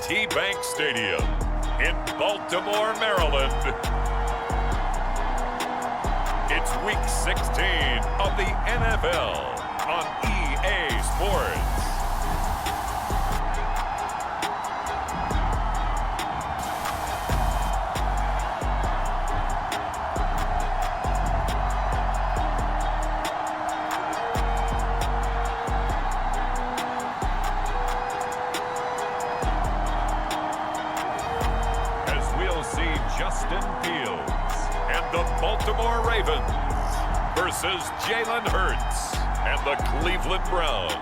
M&T Bank Stadium in Baltimore, Maryland. It's Week 16 of the NFL on EA Sports. Justin Fields and the Baltimore Ravens versus Jalen Hurts and the Cleveland Browns.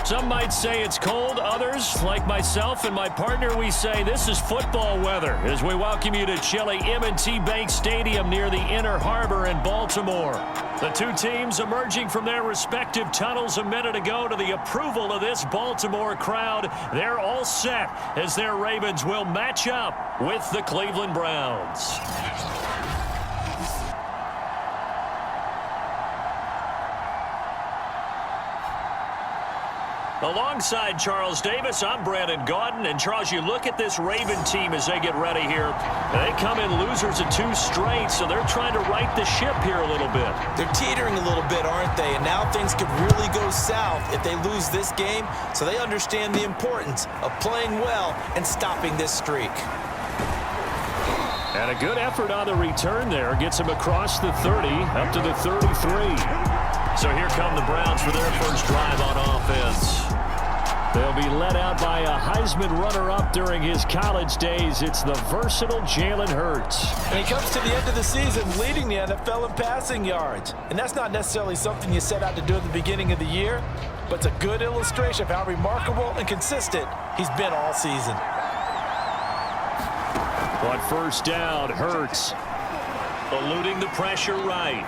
Some might say it's cold. Others, like myself and my partner, we say this is football weather as we welcome you to chilly M&T Bank Stadium near the Inner Harbor in Baltimore. The two teams emerging from their respective tunnels a minute ago to the approval of this Baltimore crowd. They're all set as their Ravens will match up with the Cleveland Browns. Alongside Charles Davis, I'm Brandon Gaudin. And Charles, you look at this Raven team as they get ready here. They come in losers of 2 straight, so they're trying to right the ship here a little bit. They're teetering a little bit, aren't they? And now things could really go south if they lose this game. So they understand the importance of playing well and stopping this streak. And a good effort on the return there. Gets him across the 30, up to the 33. So here come the Browns for their first drive on offense. They'll be led out by a Heisman runner-up during his college days. It's the versatile Jalen Hurts. And he comes to the end of the season leading the NFL in passing yards. And that's not necessarily something you set out to do at the beginning of the year, but it's a good illustration of how remarkable and consistent he's been all season. On first down, Hurts eluding the pressure right.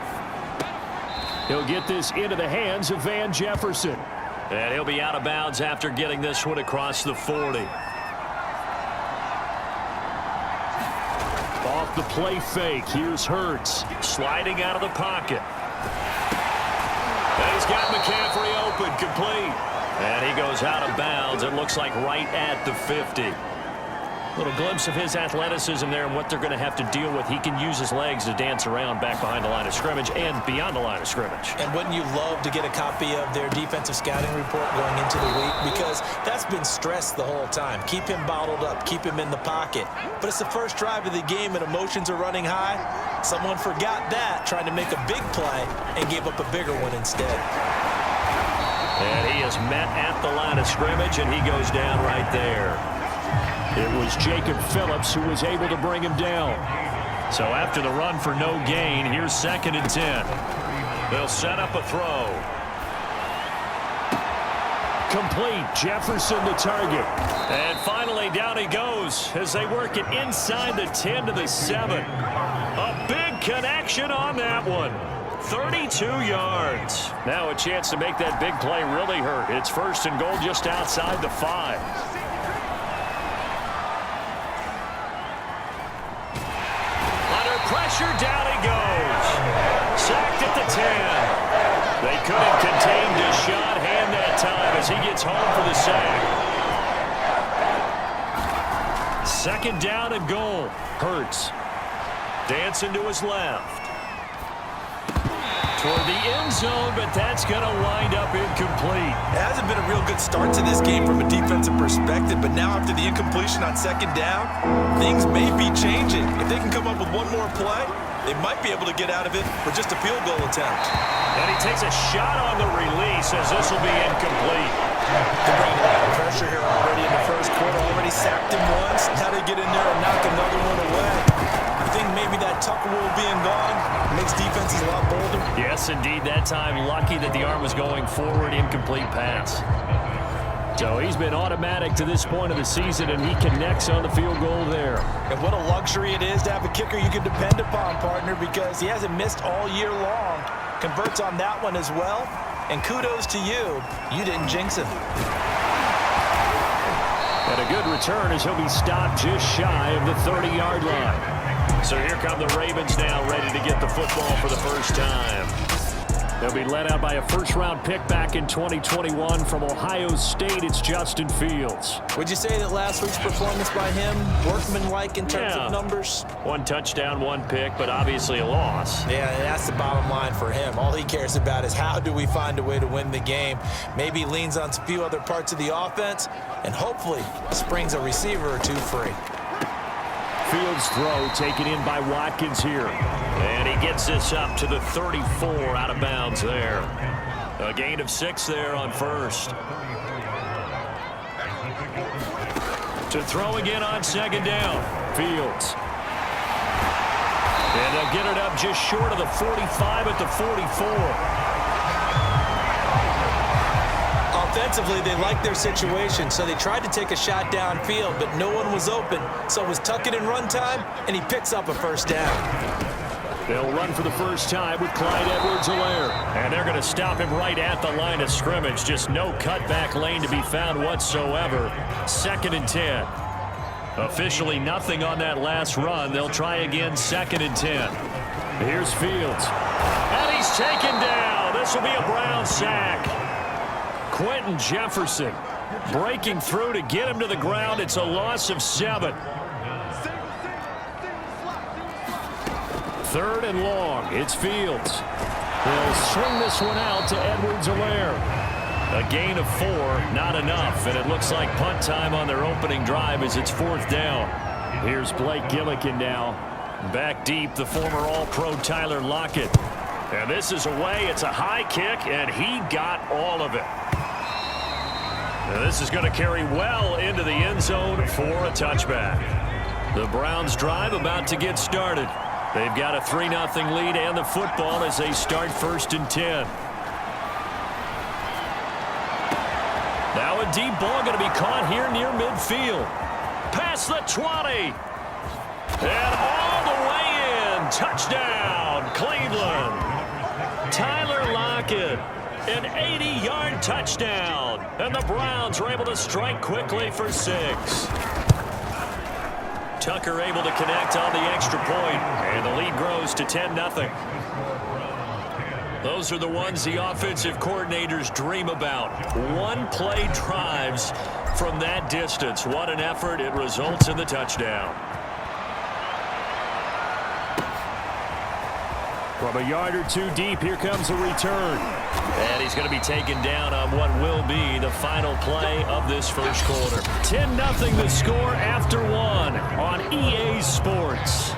He'll get this into the hands of Van Jefferson. And he'll be out of bounds after getting this one across the 40. Off the play fake, here's Hurts sliding out of the pocket. And he's got McCaffrey open, complete. And he goes out of bounds, it looks like right at the 50. Little glimpse of his athleticism there and what they're going to have to deal with. He can use his legs to dance around back behind the line of scrimmage and beyond the line of scrimmage. And wouldn't you love to get a copy of their defensive scouting report going into the week? Because that's been stressed the whole time. Keep him bottled up. Keep him in the pocket. But it's the first drive of the game and emotions are running high. Someone forgot that, trying to make a big play and gave up a bigger one instead. And he is met at the line of scrimmage, and he goes down right there. It was Jacob Phillips who was able to bring him down. So after the run for no gain, here's 2nd and 10. They'll set up a throw. Complete. Jefferson the target. And finally down he goes as they work it inside the 10 to the 7. A big connection on that one. 32 yards. Now a chance to make that big play really hurt. It's 1st and goal just outside the 5. Pressure, down he goes. Sacked at the 10. They couldn't contain Deshaun Hand that time as he gets home for the sack. 2nd down and goal. Hurts. Dancing to his left. Toward the end zone, but that's going to wind up incomplete. It hasn't been a real good start to this game from a defensive perspective, but now after the incompletion on 2nd down, things may be changing. If they can come up with one more play, they might be able to get out of it with just a field goal attempt. And he takes a shot on the release as this will be incomplete. They brought a lot of pressure here already in the first quarter. Already sacked him once. Now they get in there and knock another one away. I think maybe that Tucker rule being gone makes defenses a lot bolder. Yes, indeed. That time, lucky that the arm was going forward. Incomplete pass. So he's been automatic to this point of the season, and he connects on the field goal there. And what a luxury it is to have a kicker you can depend upon, partner, because he hasn't missed all year long. Converts on that one as well. And kudos to you. You didn't jinx him. And a good return as he'll be stopped just shy of the 30-yard line. So here come the Ravens now, ready to get the football for the first time. They'll be led out by a first-round pick back in 2021 from Ohio State. It's Justin Fields. Would you say that last week's performance by him, workmanlike in terms of numbers? 1 touchdown, 1 pick, but obviously a loss. Yeah, and that's the bottom line for him. All he cares about is how do we find a way to win the game. Maybe leans on a few other parts of the offense, and hopefully springs a receiver or two free. Fields throw taken in by Watkins here. And he gets this up to the 34 out of bounds there. A gain of 6 there on first. To throw again on second down. Fields. And they'll get it up just short of the 45 at the 44. Offensively, they liked their situation, so they tried to take a shot downfield, but no one was open. So it was tuck it in run time, and he picks up a first down. They'll run for the first time with Clyde Edwards-Helaire. And they're going to stop him right at the line of scrimmage. Just no cutback lane to be found whatsoever. 2nd and 10. Officially nothing on that last run. They'll try again 2nd and 10. Here's Fields. And he's taken down. This will be a Brown sack. Quentin Jefferson breaking through to get him to the ground. It's a loss of 7. 3rd and long. It's Fields. He'll swing this one out to Edwards-Helaire. A gain of 4, not enough. And it looks like punt time on their opening drive as it's 4th down. Here's Blake Gillikin now. Back deep, the former All-Pro Tyler Lockett. And this is away. It's a high kick, and he got all of it. Now this is going to carry well into the end zone for a touchback. The Browns drive about to get started. They've got a 3-0 lead and the football as they start 1st and 10. Now a deep ball going to be caught here near midfield. Past the 20. And all the way in. Touchdown, Cleveland. Tyler Lockett. An 80-yard touchdown. And the Browns are able to strike quickly for 6. Tucker able to connect on the extra point. And the lead grows to 10-0. Those are the ones the offensive coordinators dream about. One-play drives from that distance. What an effort. It results in the touchdown. From a yard or 2 deep, here comes a return. And he's going to be taken down on what will be the final play of this first quarter. 10-0 the score after 1 on EA Sports.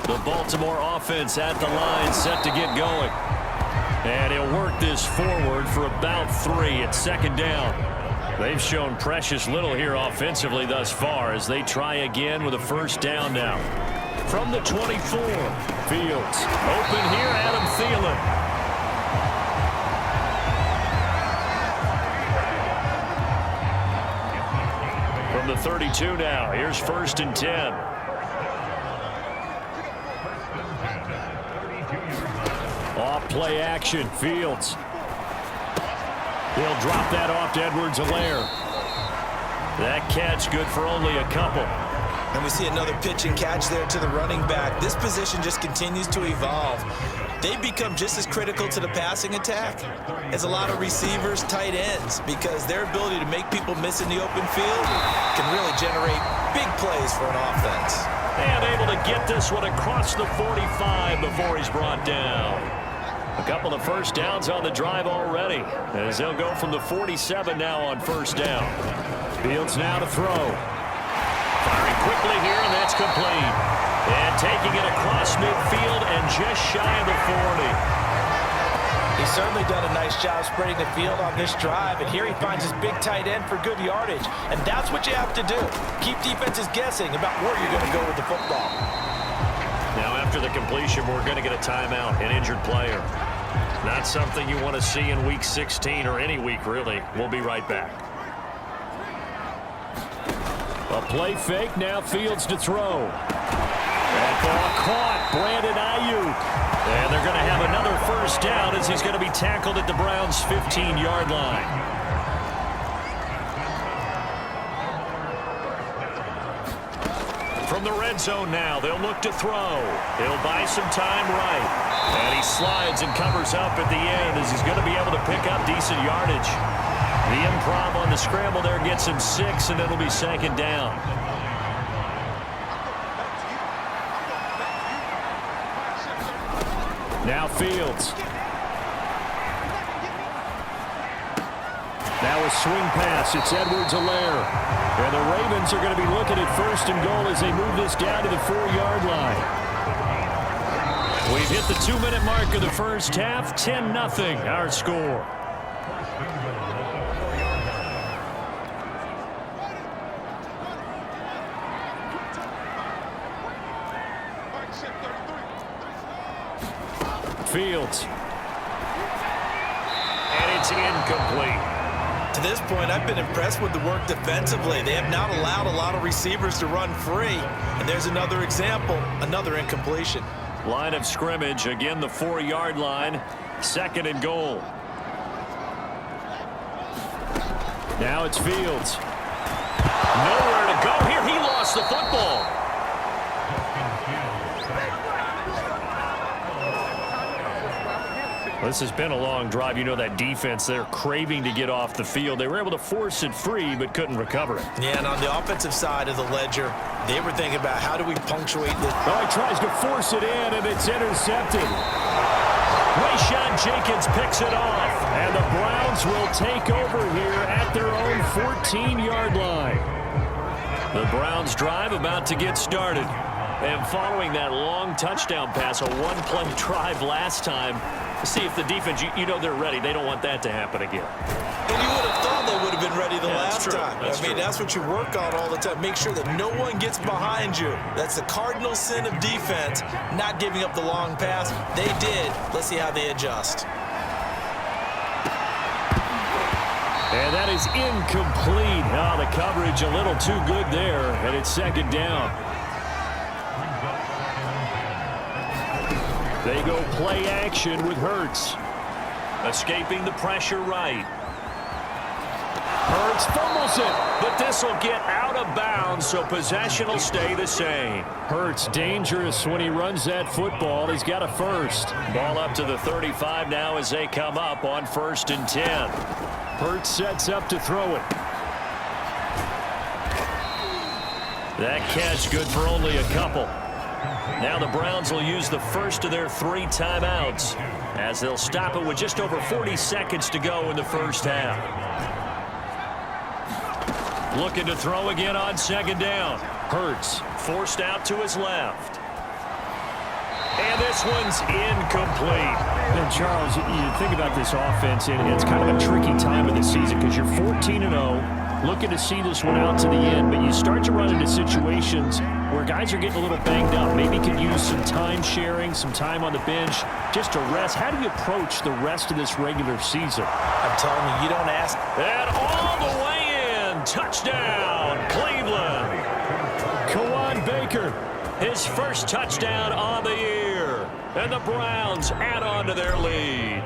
The Baltimore offense at the line set to get going. And he'll work this forward for about 3 at 2nd down. They've shown precious little here offensively thus far as they try again with a first down now. From the 24, Fields. Open here, Adam Thielen. From the 32 now, here's 1st and 10. Off play action, Fields. He'll drop that off to Edwards-Helaire. That catch good for only a couple. And we see another pitch and catch there to the running back. This position just continues to evolve. They become just as critical to the passing attack as a lot of receivers, tight ends, because their ability to make people miss in the open field can really generate big plays for an offense. And able to get this one across the 45 before he's brought down. A couple of first downs on the drive already as they'll go from the 47 now on first down. Fields now to throw. Firing quickly here, and that's complete. And taking it across midfield and just shy of the 40. He's certainly done a nice job spreading the field on this drive, and here he finds his big tight end for good yardage. And that's what you have to do. Keep defenses guessing about where you're going to go with the football. Now after the completion, we're going to get a timeout, an injured player. Not something you want to see in Week 16 or any week, really. We'll be right back. A play fake, now Fields to throw. That ball caught, Brandon Ayuk. And they're going to have another first down as he's going to be tackled at the Browns' 15-yard line. From the red zone now. They'll look to throw. He'll buy some time right. And he slides and covers up at the end as he's going to be able to pick up decent yardage. The improv on the scramble there gets him 6, and it'll be second down. Now Fields. Now a swing pass. It's Edwards-Helaire. And the Ravens are going to be looking at first and goal as they move this down to the 4-yard line. We've hit the 2-minute mark of the first half. 10-0 our score. Fields. And it's incomplete. To this point, I've been impressed with the work defensively. They have not allowed a lot of receivers to run free. And there's another example, another incompletion. Line of scrimmage, again the 4-yard line, second and goal. Now it's Fields. Nowhere to go here. He lost the football. This has been a long drive. You know that defense, they're craving to get off the field. They were able to force it free, but couldn't recover it. Yeah, and on the offensive side of the ledger, they were thinking about how do we punctuate this. Oh, he tries to force it in, and it's intercepted. Rayshawn Jenkins picks it off, and the Browns will take over here at their own 14-yard line. The Browns drive about to get started. And following that long touchdown pass, a one-play drive last time, see if the defense, you know they're ready. They don't want that to happen again. And you would have thought they would have been ready the last time. I mean, that's what you work on all the time. Make sure that no one gets behind you. That's the cardinal sin of defense, not giving up the long pass. They did. Let's see how they adjust. And that is incomplete. Oh, the coverage a little too good there, and it's second down. They go play action with Hurts. Escaping the pressure right. Hurts fumbles it, but this will get out of bounds, so possession will stay the same. Hurts dangerous when he runs that football. He's got a first. Ball up to the 35 now as they come up on 1st and 10. Hurts sets up to throw it. That catch good for only a couple. Now the Browns will use the first of their 3 timeouts as they'll stop it with just over 40 seconds to go in the first half. Looking to throw again on second down. Hurts forced out to his left. And this one's incomplete. And Charles, you think about this offense, and it's kind of a tricky time of the season because you're 14-0. Looking to see this one out to the end, but you start to run into situations where guys are getting a little banged up. Maybe could use some time sharing, some time on the bench, just to rest. How do you approach the rest of this regular season? I'm telling you, you don't ask. And all the way in. Touchdown, Cleveland. Kawan Baker, his first touchdown on the year. And the Browns add on to their lead.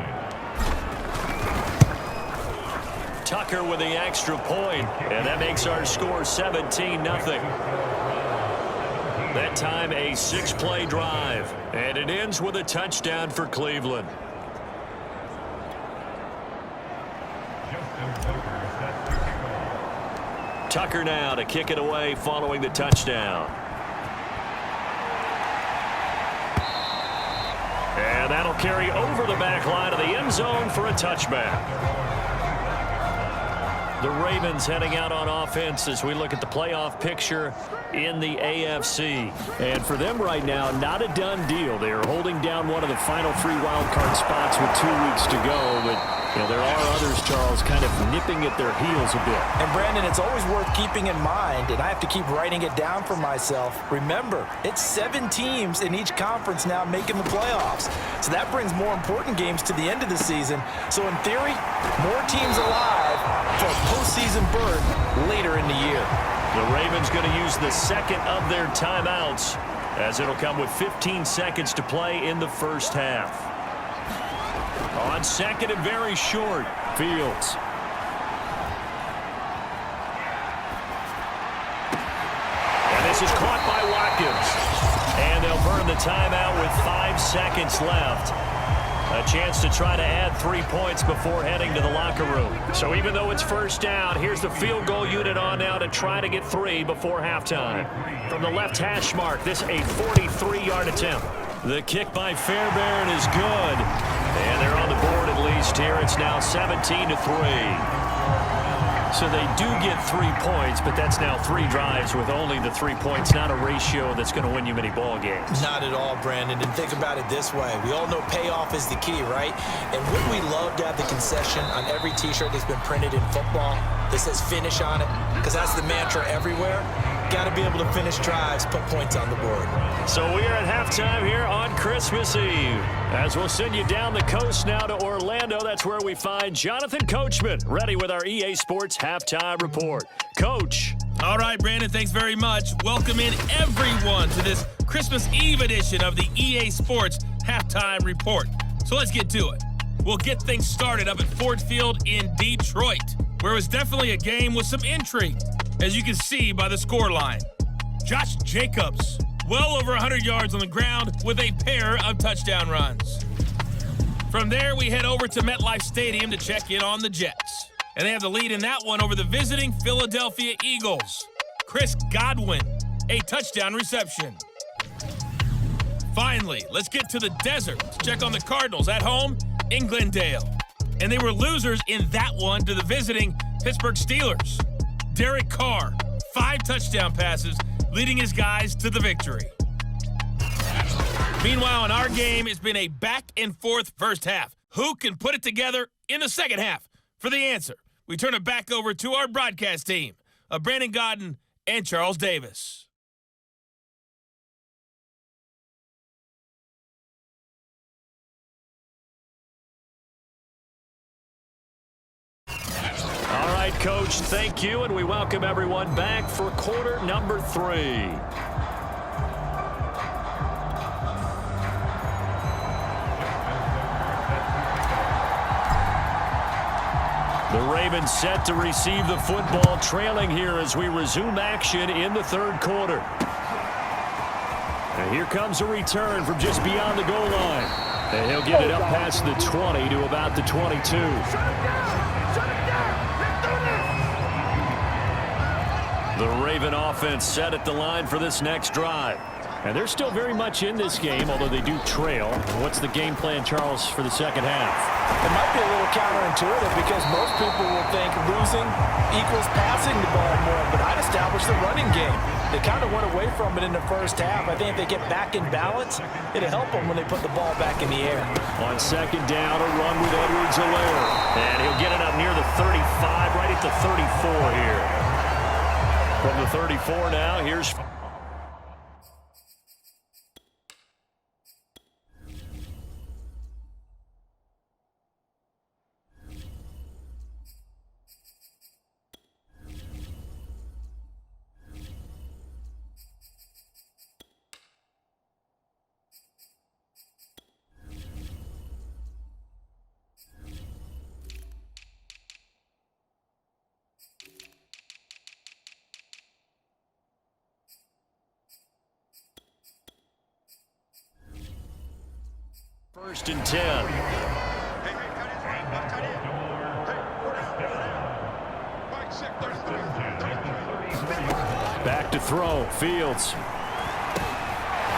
Tucker with the extra point, and that makes our score 17-0. That time a 6-play drive, and it ends with a touchdown for Cleveland. Tucker now to kick it away following the touchdown. And that'll carry over the back line of the end zone for a touchback. The Ravens heading out on offense as we look at the playoff picture in the AFC. And for them right now, not a done deal. They are holding down one of the final 3 wildcard spots with 2 weeks to go. But, you know, there are others, Charles, kind of nipping at their heels a bit. And, Brandon, it's always worth keeping in mind, and I have to keep writing it down for myself. Remember, it's 7 teams in each conference now making the playoffs. So that brings more important games to the end of the season. So, in theory, more teams alive for a postseason berth later in the year. The Ravens going to use the second of their timeouts as it'll come with 15 seconds to play in the first half. On second and very short, Fields. And this is caught by Watkins. timeout with 5 seconds left. A chance to try to add 3 points before heading to the locker room. So even though it's first down, here's the field goal unit on now to try to get 3 before halftime. From the left hash mark, this a 43-yard attempt. The kick by Fairbairn is good. And they're on the board at least here. It's now 17-3. So they do get 3 points, but that's now 3 drives with only the 3 points, not a ratio that's going to win you many ball games. Not at all, Brandon. And think about it this way. We all know payoff is the key, right? And wouldn't we love to have the concession on every T-shirt that's been printed in football that says finish on it? Because that's the mantra everywhere. Got to be able to finish drives, put points on the board. So we are at halftime here on Christmas Eve. As we'll send you down the coast now to Orlando, that's where we find Jonathan Coachman, ready with our EA Sports Halftime Report. Coach. All right, Brandon, thanks very much. Welcome in everyone to this Christmas Eve edition of the EA Sports Halftime Report. So let's get to it. We'll get things started up at Ford Field in Detroit, where it was definitely a game with some intrigue, as you can see by the scoreline. Josh Jacobs, well over 100 yards on the ground with a pair of touchdown runs. From there, we head over to MetLife Stadium to check in on the Jets. And they have the lead in that one over the visiting Philadelphia Eagles. Chris Godwin, a touchdown reception. Finally, let's get to the desert to check on the Cardinals at home in Glendale. And they were losers in that one to the visiting Pittsburgh Steelers. Derek Carr, 5 touchdown passes, leading his guys to the victory. Meanwhile, in our game, it's been a back-and-forth first half. Who can put it together in the second half? For the answer, we turn it back over to our broadcast team of Brandon Godden and Charles Davis. All right, Coach, thank you, and we welcome everyone back for quarter number 3. The Ravens set to receive the football, trailing here as we resume action in the third quarter. And here comes a return from just beyond the goal line. And he'll get it up past the 20 to about the 22. The Raven offense set at the line for this next drive. And they're still very much in this game, although they do trail. What's the game plan, Charles, for the second half? It might be a little counterintuitive because most people will think losing equals passing the ball more, but I'd establish the running game. They kind of went away from it in the first half. I think if they get back in balance, it'll help them when they put the ball back in the air. On second down, a run with Edwards-Helaire. And he'll get it up near the 35, right at the 34 here. From the 34 now, here's... First and 10. Back to throw. Fields.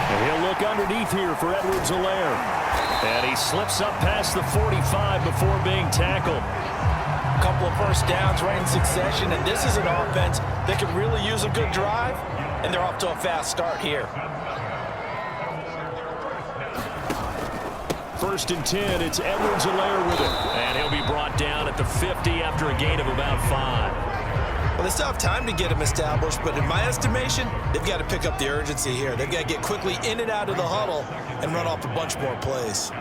And he'll look underneath here for Edwards-Helaire. And he slips up past the 45 before being tackled. A couple of first downs right in succession, and this is an offense that can really use a good drive, and they're off to a fast start here. First and 10, it's Edwards-Helaire with it. And he'll be brought down at the 50 after a gain of about 5. Well, they still have time to get him established, but in my estimation, they've got to pick up the urgency here. They've got to get quickly in and out of the huddle and run off a bunch more plays.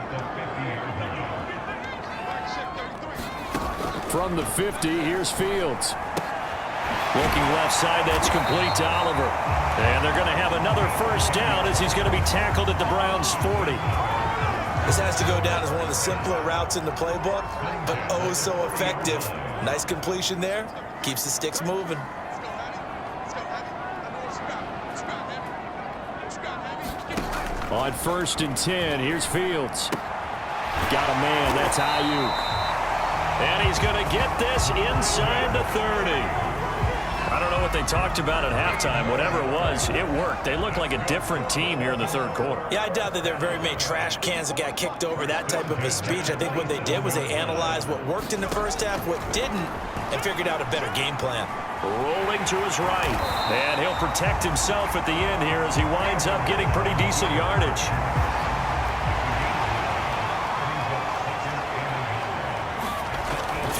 From the 50, here's Fields. Looking left side, that's complete to Oliver. And they're going to have another first down as he's going to be tackled at the Browns' 40. This has to go down as one of the simpler routes in the playbook, but oh so effective. Nice completion there. Keeps the sticks moving. On 1st and 10, here's Fields. Got a man, that's Ayuk. And he's going to get this inside the 30. I don't know what they talked about at halftime. Whatever it was, it worked. They look like a different team here in the third quarter. Yeah, I doubt that there are very many trash cans that got kicked over, that type of a speech. I think what they did was they analyzed what worked in the first half, what didn't, and figured out a better game plan. Rolling to his right. And he'll protect himself at the end here as he winds up getting pretty decent yardage.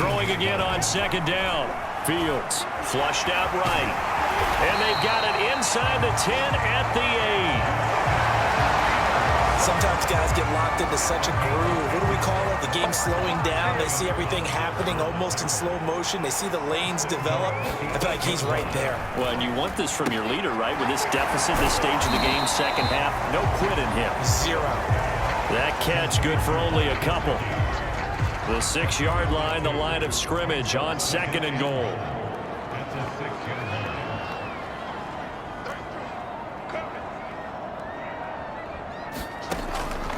Throwing again on 2nd down. Fields flushed out right. And they've got it inside the 10 at the 8. Sometimes guys get locked into such a groove. What do we call it? The game slowing down. They see everything happening almost in slow motion. They see the lanes develop. I feel like he's right there. Well, and you want this from your leader, right? With this deficit, this stage of the game, second half, no quit in him. 0. That catch good for only a couple. The 6-yard line, the line of scrimmage on 2nd and goal.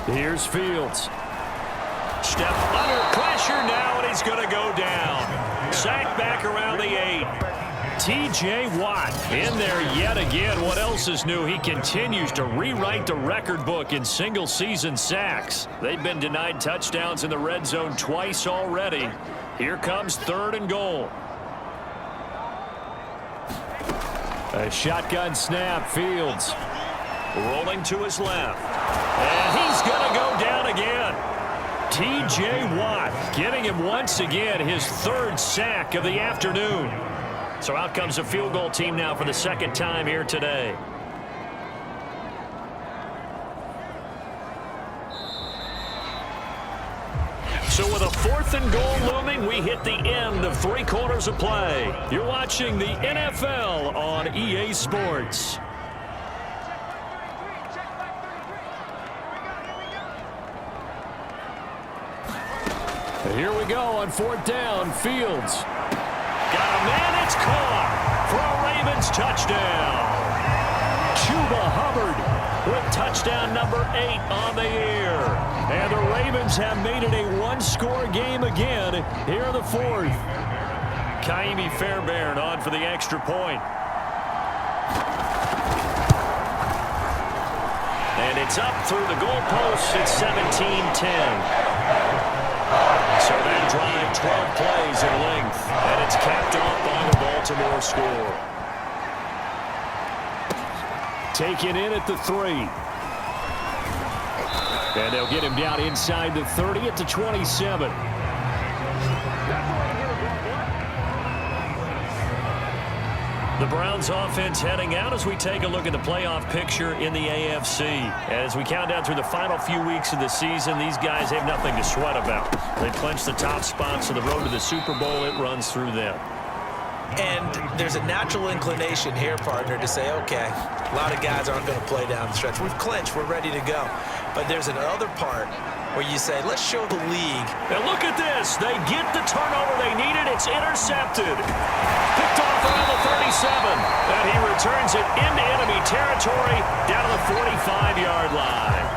Here's Fields. Step under pressure now, and he's going to go down. Sacked back around the 8. T.J. Watt in there yet again. What else is new? He continues to rewrite the record book in single-season sacks. They've been denied touchdowns in the red zone twice already. Here comes 3rd and goal. A shotgun snap. Fields rolling to his left. And he's going to go down again. T.J. Watt getting him once again his 3rd sack of the afternoon. So out comes a field goal team now for the 2nd time here today. So with a 4th and goal looming, we hit the end of 3 quarters of play. You're watching the NFL on EA Sports. Here we go on 4th down. Fields. Got a man, it's caught for a Ravens touchdown. Chuba Hubbard with touchdown number 8 on the year. And the Ravens have made it a 1-score game again here in the 4th. Kaimi Fairbairn on for the extra point. And it's up through the goalposts. It's 17-10. So that drive, 12 plays in length, and it's capped off by the Baltimore score. Taken in at the 3. And they'll get him down inside the 30 at the 27. The Browns offense heading out as we take a look at the playoff picture in the AFC. As we count down through the final few weeks of the season, these guys have nothing to sweat about. They clinch the top spot, so the road to the Super Bowl, it runs through them. And there's a natural inclination here, partner, to say, okay, a lot of guys aren't going to play down the stretch. We've clinched. We're ready to go. But there's another part where you say, let's show the league. And look at this. They get the turnover they needed. It's intercepted. Picked off around the 37. And he returns it into enemy territory down to the 45-yard line.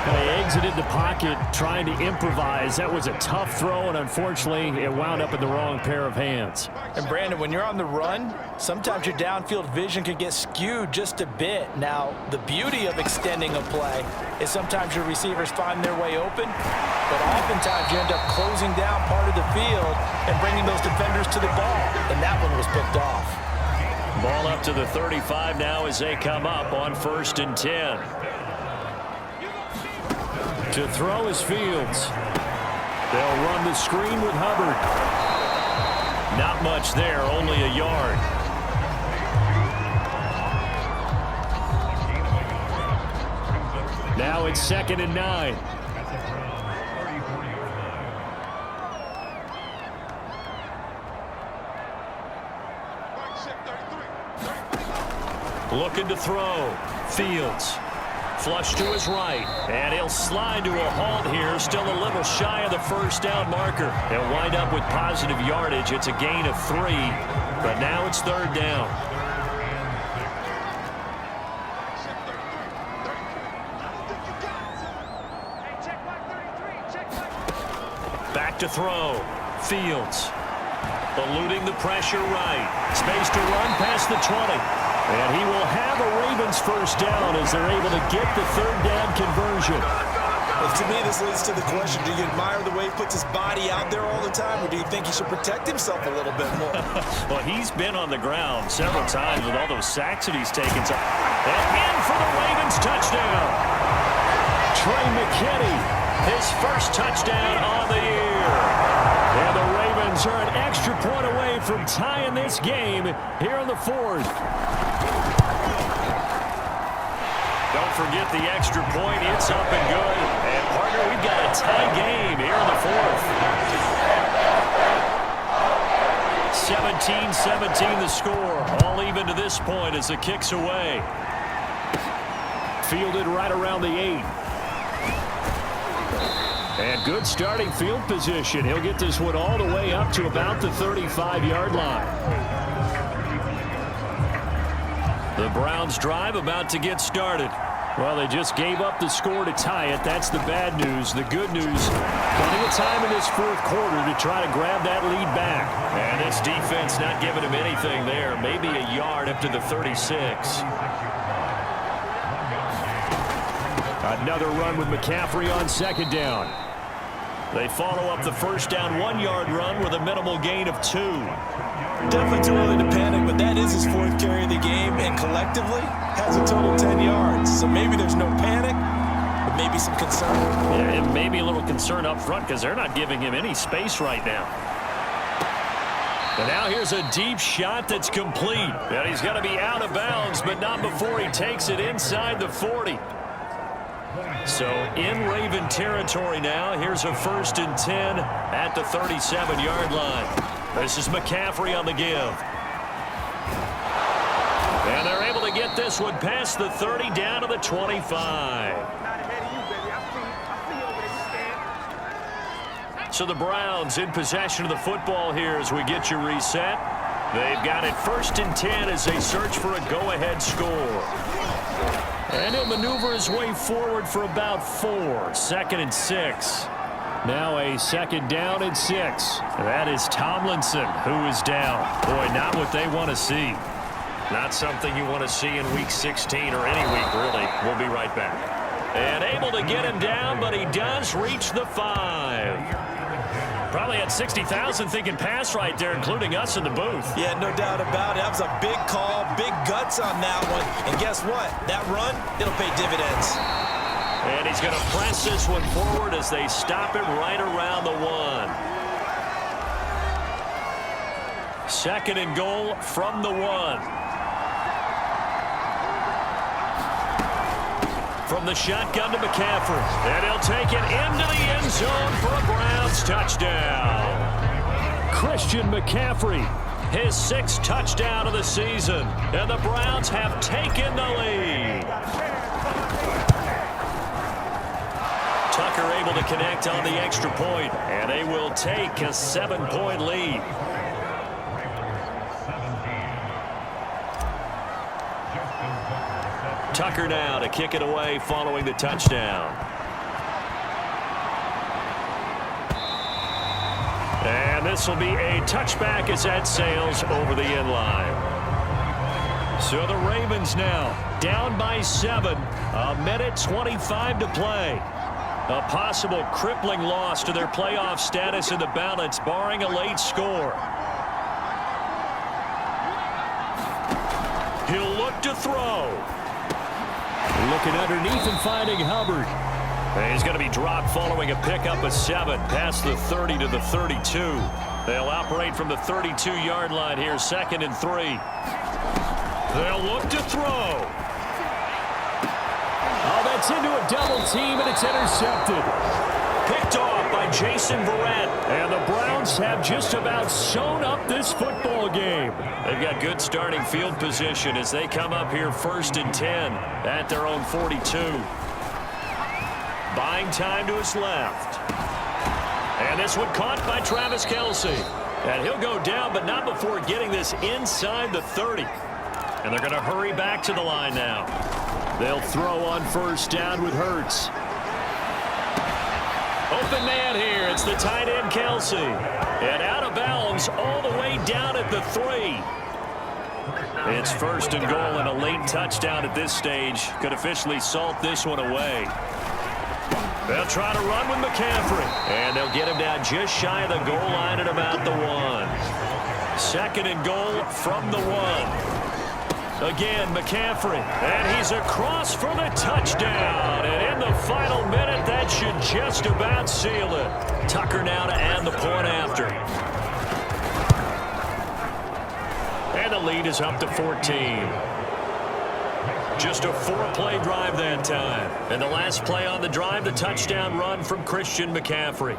They exited the pocket trying to improvise. That was a tough throw, and unfortunately, it wound up in the wrong pair of hands. And Brandon, when you're on the run, sometimes your downfield vision can get skewed just a bit. Now, the beauty of extending a play is sometimes your receivers find their way open, but oftentimes you end up closing down part of the field and bringing those defenders to the ball, and that one was picked off. Ball up to the 35 now as they come up on 1st and 10. To throw is Fields. They'll run the screen with Hubbard. Not much there, only a yard. Now it's 2nd and 9. Looking to throw. Fields. Flush to his right, and he'll slide to a halt here, still a little shy of the 1st down marker. They'll wind up with positive yardage. It's a gain of 3, but now it's 3rd down. back to throw. Fields. Eluding the pressure right. Space to run past the 20. And he will have a Ravens first down as they're able to get the third down conversion. Well, to me, this leads to the question, do you admire the way he puts his body out there all the time, or do you think he should protect himself a little bit more? Well, he's been on the ground several times with all those sacks that he's taken. And in for the Ravens touchdown. Trey McKinney, his first touchdown on the year. And the Ravens are an extra point away from tying this game here in the fourth. Don't forget the extra point. It's up and good. And, partner, we've got a tie game here in the fourth. 17-17 the score. All even to this point as the kick's away. Fielded right around the 8. And good starting field position. He'll get this one all the way up to about the 35-yard line. The Browns drive about to get started. Well, they just gave up the score to tie it. That's the bad news. The good news, plenty of time in this fourth quarter to try to grab that lead back. And this defense not giving him anything there. Maybe a yard up to the 36. Another run with McCaffrey on second down. They follow up the first down 1-yard run with a minimal gain of 2. Definitely too early to panic, but that is his fourth carry of the game, and collectively has a total 10 yards. So maybe there's no panic, but maybe some concern. Yeah, and maybe a little concern up front because they're not giving him any space right now. And now here's a deep shot that's complete. And he's got to be out of bounds, but not before he takes it inside the 40. So in Raven territory now. Here's a 1st and 10 at the 37-yard line. This is McCaffrey on the give. And they're able to get this one past the 30 down to the 25. So the Browns in possession of the football here as we get you reset. They've got it 1st and 10 as they search for a go-ahead score. And he'll maneuver his way forward for about 4. 2nd and 6. Now a 2nd down and 6. That is Tomlinson who is down. Boy, not what they want to see. Not something you want to see in week 16 or any week, really. We'll be right back. And able to get him down, but he does reach the 5. Probably had 60,000 thinking pass right there, including us in the booth. Yeah, no doubt about it. That was a big call, big guts on that one. And guess what? That run, it'll pay dividends. And he's going to press this one forward as they stop him right around the 1. 2nd and goal from the 1. From the shotgun to McCaffrey. And he'll take it into the end zone for a Browns touchdown. Christian McCaffrey, his 6th touchdown of the season. And the Browns have taken the lead. Tucker able to connect on the extra point, and they will take a 7-point lead. Tucker now to kick it away following the touchdown. And this will be a touchback as that sails over the end line. So the Ravens now down by 7. 1:25 to play. A possible crippling loss to their playoff status in the balance, barring a late score. He'll look to throw. Looking underneath and finding Hubbard. And he's going to be dropped following a pickup of 7 past the 30 to the 32. They'll operate from the 32-yard line here, 2nd and 3. They'll look to throw. Oh, that's into a double team, and it's intercepted. Picked off by Jason Verrett. And the Browns have just about sewn up this football game. They've got good starting field position as they come up here 1st and 10 at their own 42. Buying time to his left. And this one caught by Travis Kelce. And he'll go down, but not before getting this inside the 30. And they're going to hurry back to the line now. They'll throw on 1st down with Hurts. Open man here. It's the tight end, Kelsey. And out of bounds all the way down at the 3. It's first and goal, and a late touchdown at this stage could officially salt this one away. They'll try to run with McCaffrey, and they'll get him down just shy of the goal line at about the 1. Second and goal from the 1. Again, McCaffrey, and he's across for the touchdown. And in the final minute, that should just about seal it. Tucker now to add the point after. And the lead is up to 14. Just a 4-play drive that time. And the last play on the drive, the touchdown run from Christian McCaffrey.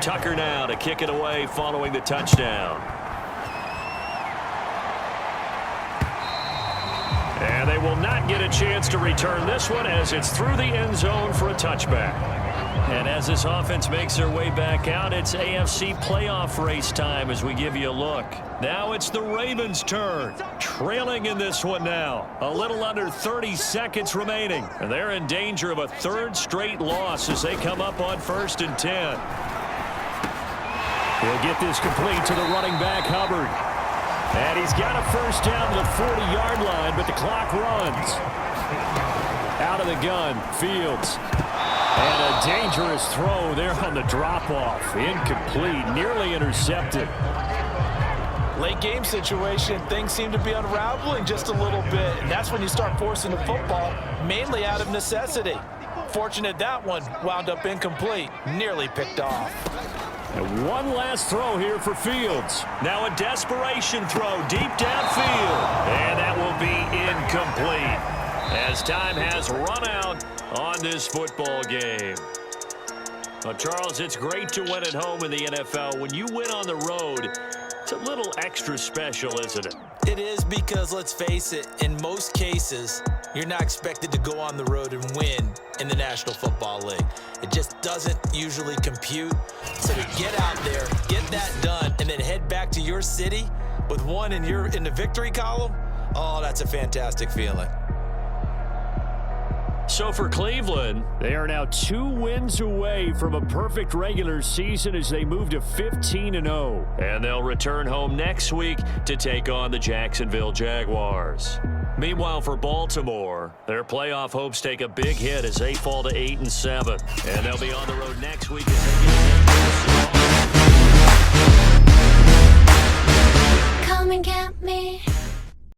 Tucker now to kick it away following the touchdown. And they will not get a chance to return this one as it's through the end zone for a touchback. And as this offense makes their way back out, it's AFC playoff race time as we give you a look. Now it's the Ravens' turn. Trailing in this one now. A little under 30 seconds remaining. And they're in danger of a third straight loss as they come up on 1st and 10. He'll get this complete to the running back, Hubbard. And he's got a first down to the 40-yard line, but the clock runs. Out of the gun, Fields. And a dangerous throw there on the drop-off. Incomplete, nearly intercepted. Late game situation, things seem to be unraveling just a little bit, and that's when you start forcing the football, mainly out of necessity. Fortunate that one wound up incomplete, nearly picked off. And one last throw here for Fields. Now a desperation throw deep downfield. And that will be incomplete as time has run out on this football game. Well, Charles, it's great to win at home in the NFL. When you win on the road, it's a little extra special, isn't it? It is because, let's face it, in most cases, you're not expected to go on the road and win in the National Football League. It just doesn't usually compute. So to get out there, get that done, and then head back to your city with one in the victory column, oh, that's a fantastic feeling. So for Cleveland, they are now 2 wins away from a perfect regular season as they move to 15-0. And they'll return home next week to take on the Jacksonville Jaguars. Meanwhile, for Baltimore, their playoff hopes take a big hit as they fall to 8-7. And they'll be on the road next week as they get Come and get me.